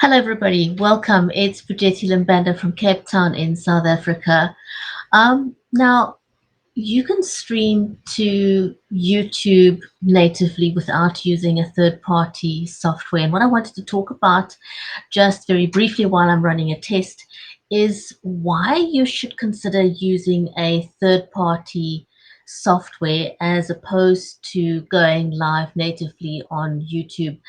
Hello, everybody. Welcome. It's Bridgetti Limbanda from Cape Town in South Africa. Now, you can stream to YouTube natively without using a third-party software. And what I wanted to talk about just very briefly while I'm running a test is why you should consider using a third-party software as opposed to going live natively on YouTube.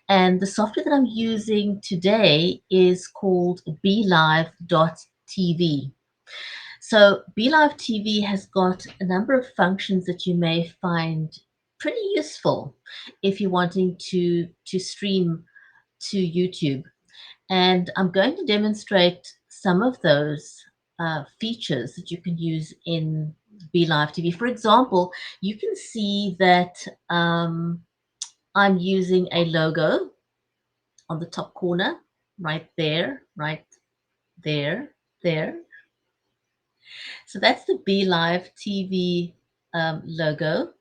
And the software that I'm using today is called Be.Live TV. So Be.Live TV has got a number of functions that you may find pretty useful if you're wanting to stream to YouTube. And I'm going to demonstrate some of those features that you can use in Be.Live TV. For example, you can see that I'm using a logo on the top corner, right there, right there, there. So that's the Be.Live TV logo.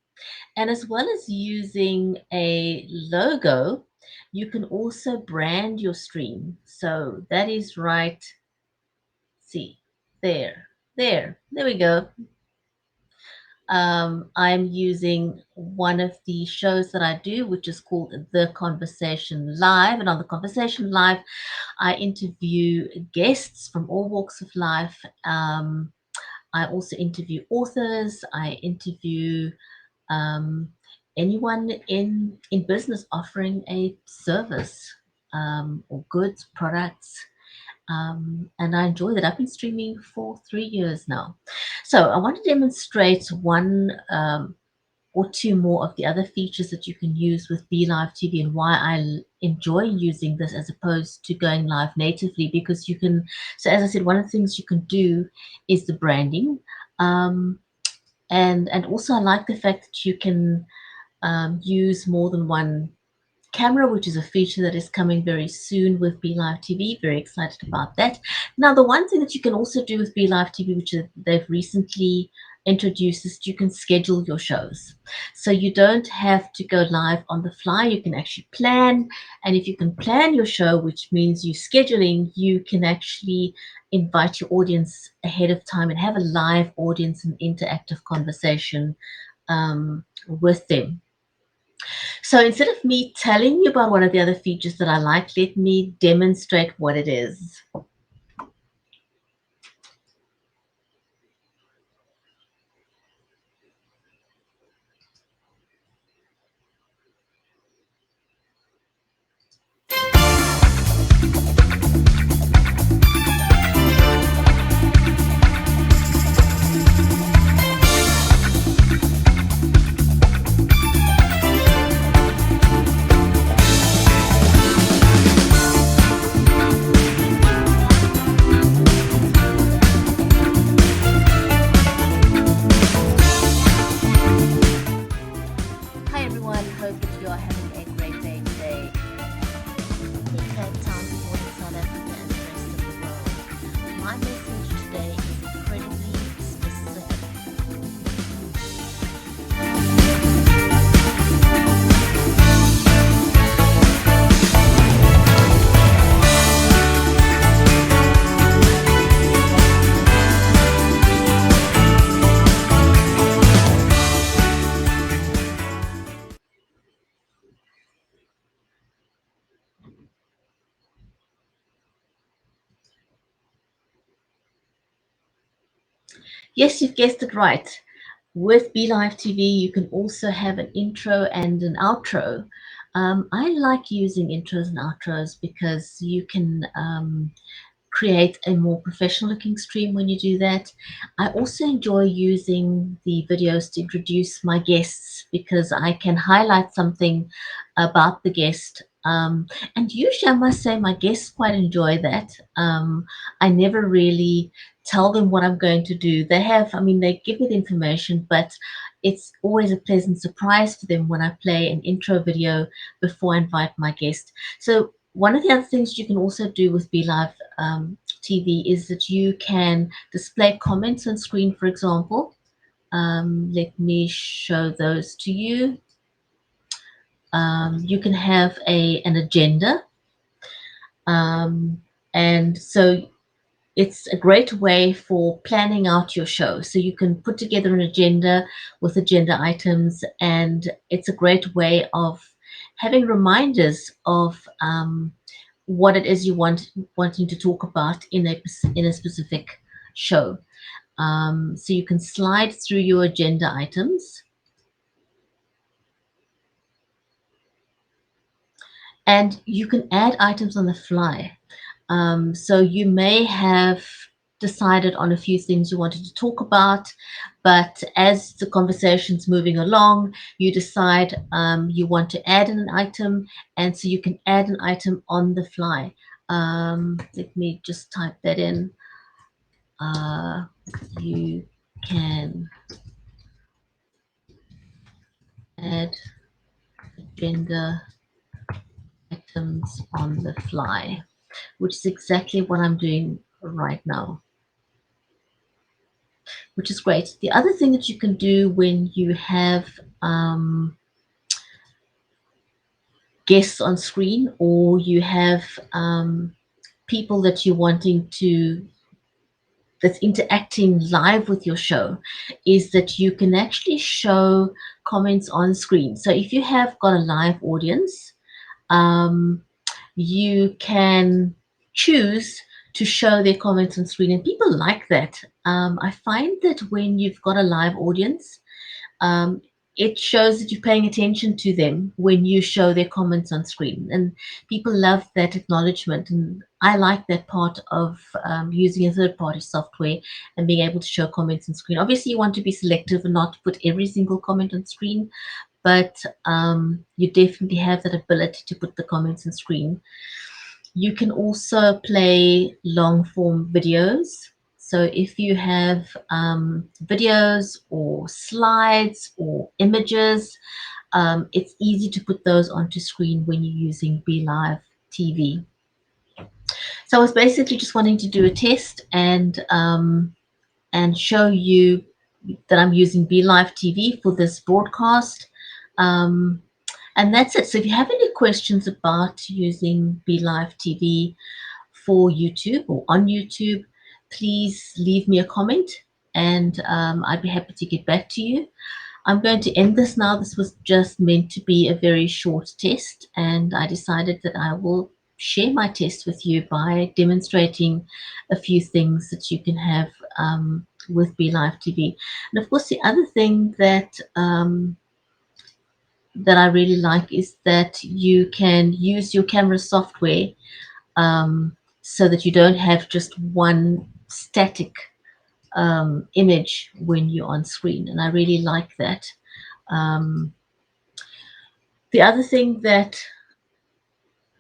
And as well as using a logo, you can also brand your stream. So that is right, see, there we go. I'm using one of the shows that I do, which is called The Conversation Live. And on The Conversation Live, I interview guests from all walks of life. I also interview authors. I interview um, anyone in business offering a service or goods, products. And I enjoy that. I've been streaming for 3 years now. So I want to demonstrate one or two more of the other features that you can use with Be.Live TV and why I enjoy using this as opposed to going live natively, because you can, so as I said, one of the things you can do is the branding. Um, and also I like the fact that you can use more than one camera, which is a feature that is coming very soon with Be.Live TV. Very excited about that. Now, the one thing that you can also do with Be.Live TV, which they've recently introduced, is you can schedule your shows. So you don't have to go live on the fly. You can actually plan. And if you can plan your show, which means you scheduling, you can actually invite your audience ahead of time and have a live audience and interactive conversation with them. So instead of me telling you about one of the other features that I like, let me demonstrate what it is. Hi everyone, hope that you are having a great day today. In Cape Town, supporting South Africa and the rest of the world. My message today is incredibly specific. Yes, you've guessed it right. With Be.Live TV, you can also have an intro and an outro. I like using intros and outros because you can create a more professional looking stream when you do that. I also enjoy using the videos to introduce my guests because I can highlight something about the guest. And usually I must say my guests quite enjoy that. I never really tell them what I'm going to do. They have, I mean, they give me the information, but it's always a pleasant surprise for them when I play an intro video before I invite my guest. So one of the other things you can also do with Be.Live TV is that you can display comments on screen, for example. Let me show those to you. You can have an agenda. Um, and so it's a great way for planning out your show. So you can put together an agenda with agenda items, and it's a great way of having reminders of what it is you wanting to talk about in a specific show. So you can slide through your agenda items, and you can add items on the fly. So you may have decided on a few things you wanted to talk about, but as the conversation's moving along, you decide you want to add an item, and so you can add an item on the fly. Let me just type that in. Uh, you can add agenda items on the fly, which is exactly what I'm doing right now, which is great. The other thing that you can do when you have guests on screen, or you have people that you're wanting to that's interacting live with your show, is that you can actually show comments on screen. So if you have got a live audience, um, you can choose to show their comments on screen, and people like that. I find that when you've got a live audience, um, it shows that you're paying attention to them when you show their comments on screen, and people love that acknowledgement. And I like that part of using a third-party software and being able to show comments on screen. Obviously, you want to be selective and not put every single comment on screen, but you definitely have that ability to put the comments on screen. You can also play long form videos. So if you have videos or slides or images, it's easy to put those onto screen when you're using Be.Live TV. So I was basically just wanting to do a test and show you that I'm using Be.Live TV for this broadcast. Um, and that's it. So if you have any questions about using Be.Live TV for YouTube or on YouTube, please leave me a comment, and I'd be happy to get back to you. I'm going to end this now. This was just meant to be a very short test, and I decided that I will share my test with you by demonstrating a few things that you can have with Be.Live TV. And of course, the other thing that I really like is that you can use your camera software so that you don't have just one static image when you're on screen. And I really like that. Um, the other thing that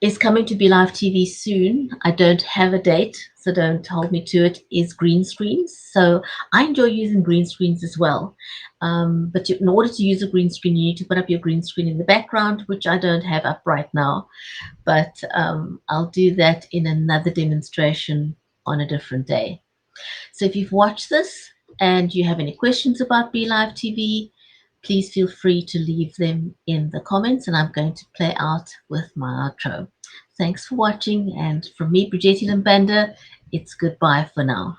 is coming to Be.Live TV soon, I don't have a date, so don't hold me to it, is green screens. So I enjoy using green screens as well. But in order to use a green screen, you need to put up your green screen in the background, which I don't have up right now. But I'll do that in another demonstration on a different day. So if you've watched this and you have any questions about Be.Live TV, please feel free to leave them in the comments, and I'm going to play out with my outro. Thanks for watching, and from me, Bridgetti Limbanda, it's goodbye for now.